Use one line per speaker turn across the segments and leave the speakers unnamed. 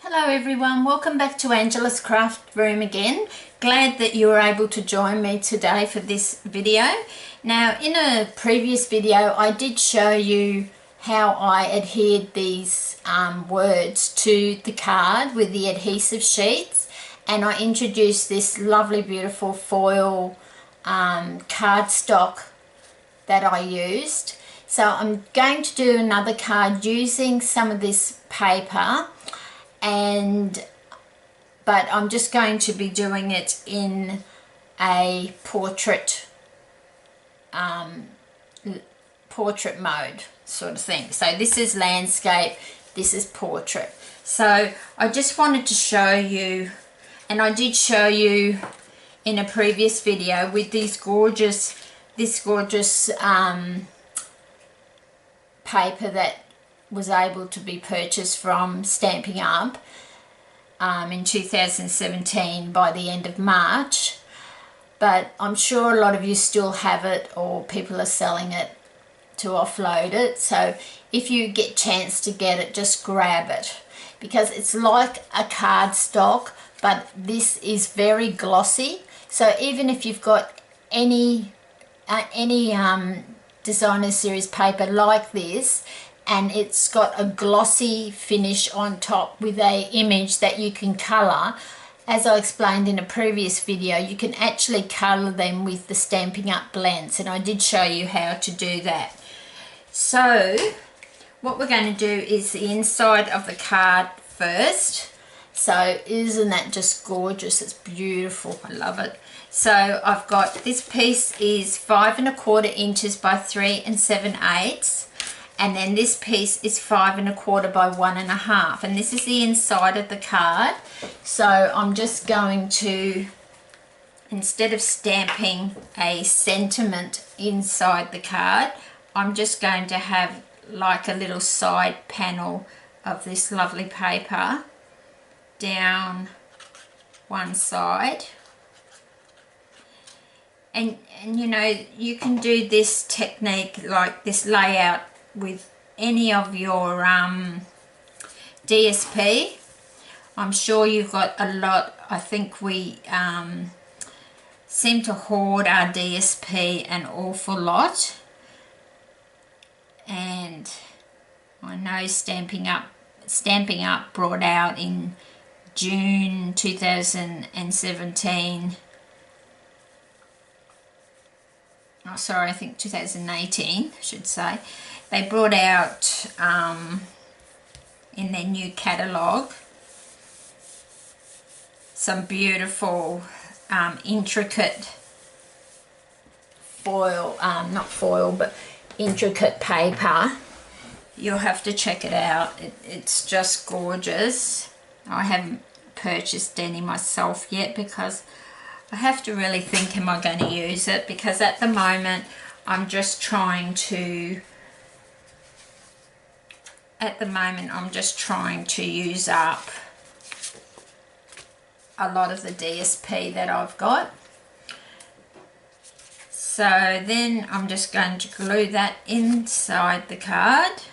Hello everyone, welcome back to Angela's Craft Room again. Glad that you were able to join me today for this video. Now in a previous video I did show you how I adhered these words to the card with the adhesive sheets, and I introduced this lovely beautiful foil cardstock that I used. So I'm going to do another card using some of this paper, but I'm just going to be doing it in a portrait mode sort of thing. So this is landscape, this is portrait. So I just wanted to show you, and I did show you in a previous video with this gorgeous paper that was able to be purchased from Stamping Up in 2017 by the end of March, but I'm sure a lot of you still have it or people are selling it to offload it. So if you get a chance to get it, just grab it, because it's like a cardstock, but this is very glossy. So even if you've got any designer series paper like this, and it's got a glossy finish on top with a image that you can colour, as I explained in a previous video, you can actually colour them with the Stamping Up blends, and I did show you how to do that. So what we're going to do is the inside of the card first. So isn't that just gorgeous? It's beautiful, I love it. So I've got, this piece is 5 1/4 inches by 3 7/8, and then this piece is 5 1/4 by 1 1/2, and this is the inside of the card. So I'm just going to, instead of stamping a sentiment inside the card, I'm just going to have like a little side panel of this lovely paper down one side. And you know, you can do this technique, like this layout, with any of your DSP. I'm sure you've got a lot. I think we seem to hoard our DSP an awful lot, and I know Stamping Up brought out in June 2017, oh sorry, I think 2018 I should say, they brought out in their new catalogue some beautiful intricate foil, not foil but intricate paper. You'll have to check it out. It's just gorgeous. I haven't purchased any myself yet because I have to really think, am I going to use it? Because at the moment I'm just trying to use up a lot of the DSP that I've got. So then I'm just going to glue that inside the card.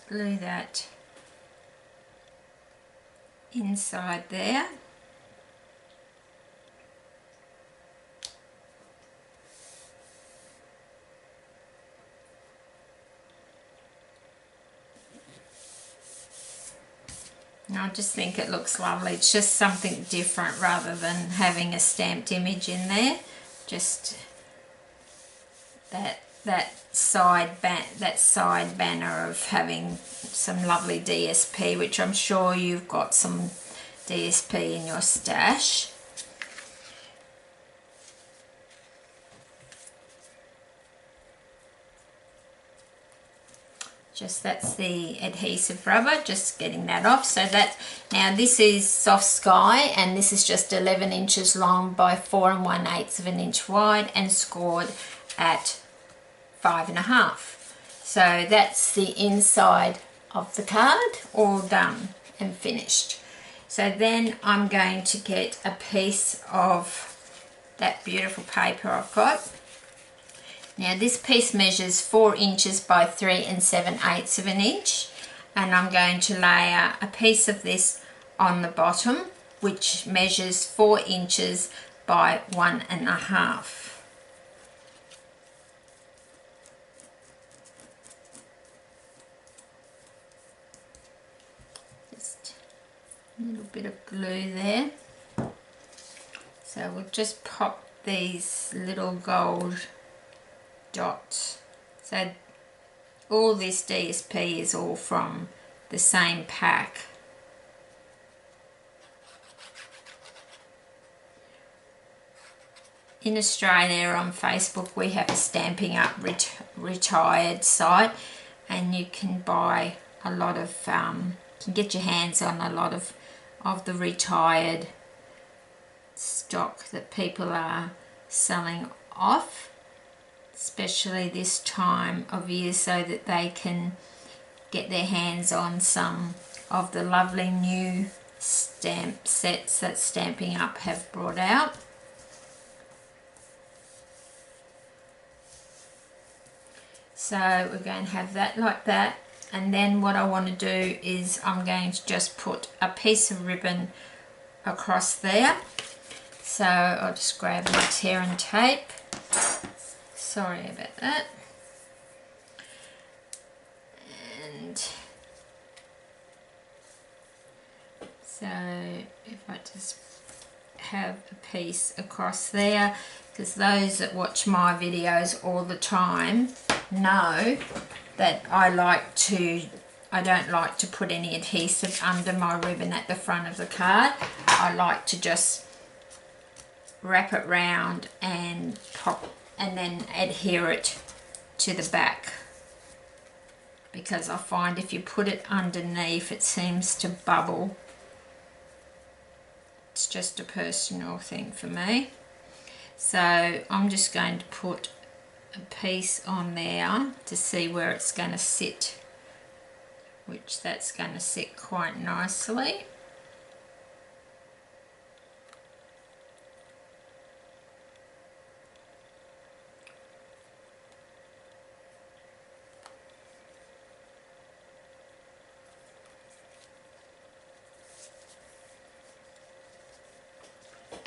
Glue that inside there. And I just think it looks lovely. It's just something different rather than having a stamped image in there. Just that side banner of having some lovely DSP, which I'm sure you've got some DSP in your stash. Just, that's the adhesive rubber, just getting that off. So that, now this is Soft Sky, and this is just 11 inches long by 4 1/8 of an inch wide, and scored at 5 1/2. So that's the inside of the card, all done and finished. So then I'm going to get a piece of that beautiful paper I've got. Now this piece measures 4 inches by 3 7/8 of an inch, and I'm going to layer a piece of this on the bottom, which measures 4 inches by 1.5. Just a little bit of glue there. So we'll just pop these little gold dots. So all this DSP is all from the same pack. In Australia on Facebook we have a Stamping Up Retired site, and you can buy a lot of, you can get your hands on a lot of the retired stock that people are selling off, especially this time of year, so that they can get their hands on some of the lovely new stamp sets that Stamping Up have brought out. So we're going to have that like that, and then what I want to do is I'm going to just put a piece of ribbon across there. So I'll just grab my tear and tape. Sorry about that. And so if I just have a piece across there, because those that watch my videos all the time know that I don't like to put any adhesive under my ribbon at the front of the card. I like to just wrap it round and pop and then adhere it to the back, because I find if you put it underneath it seems to bubble. It's just a personal thing for me. So I'm just going to put a piece on there to see where it's going to sit, which that's going to sit quite nicely.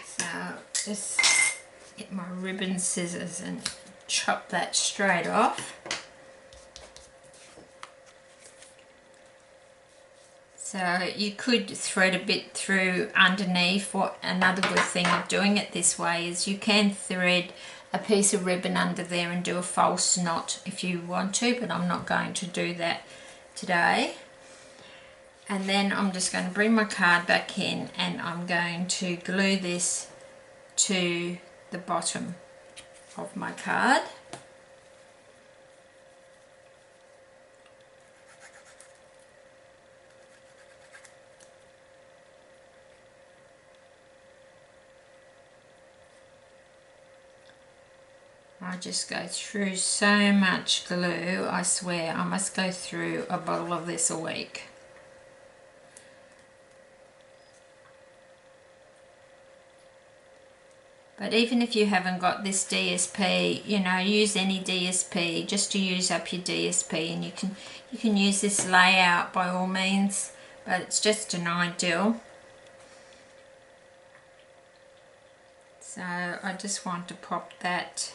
So just get my ribbon scissors and chop that straight off. So you could thread a bit through underneath. What another good thing of doing it this way is you can thread a piece of ribbon under there and do a false knot if you want to, but I'm not going to do that today. And then I'm just going to bring my card back in, and I'm going to glue this to the bottom of my card. I just go through so much glue, I swear I must go through a bottle of this a week. But even if you haven't got this DSP, you know, use any DSP just to use up your DSP, and you can use this layout by all means, but it's just an ideal. So I just want to pop that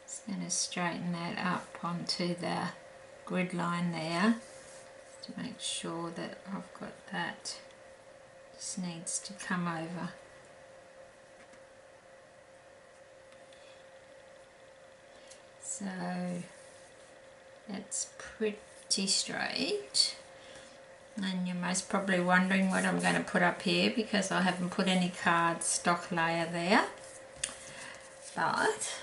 just going to straighten that up onto the grid line there to make sure that I've got that. Just needs to come over. So that's pretty straight, and you're most probably wondering what I'm going to put up here, because I haven't put any card stock layer there. But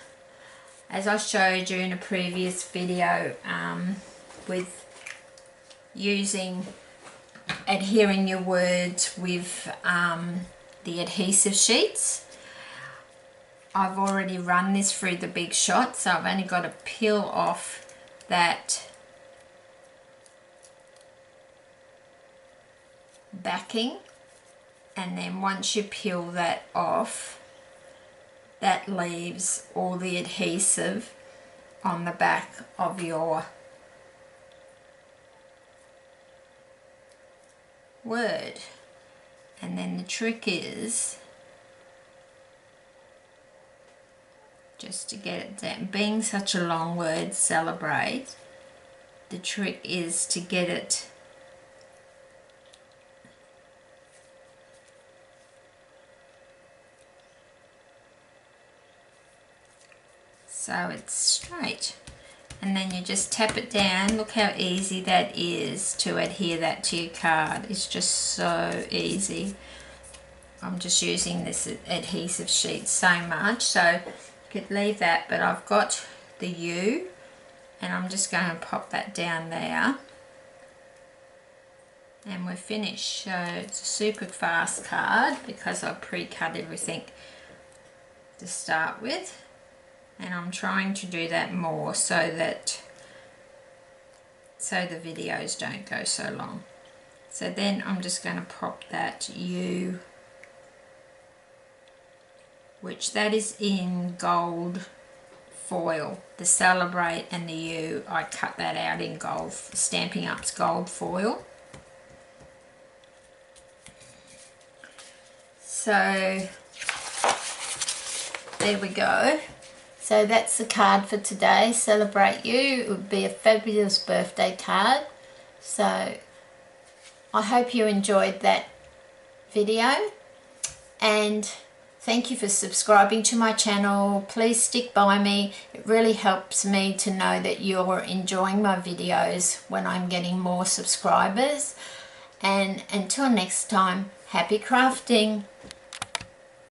as I showed you in a previous video, with using adhering your words with the adhesive sheets, I've already run this through the Big Shot, so I've only got to peel off that backing, and then once you peel that off, that leaves all the adhesive on the back of your word. And then the trick is just to get it down. Being such a long word, celebrate, the trick is to get it so it's straight. And then you just tap it down. Look how easy that is to adhere that to your card. It's just so easy. I'm just using this adhesive sheet so much, so you could leave that, but I've got the U, and I'm just going to pop that down there, and we're finished. So it's a super fast card because I pre-cut everything to start with, and I'm trying to do that more so that the videos don't go so long. So then I'm just going to pop that U, which that is in gold foil. The Celebrate and the U, I cut that out in gold, Stampin' Up's gold foil. So there we go. So that's the card for today, Celebrate You. It would be a fabulous birthday card. So I hope you enjoyed that video, and thank you for subscribing to my channel. Please stick by me. It really helps me to know that you're enjoying my videos when I'm getting more subscribers. And until next time, happy crafting.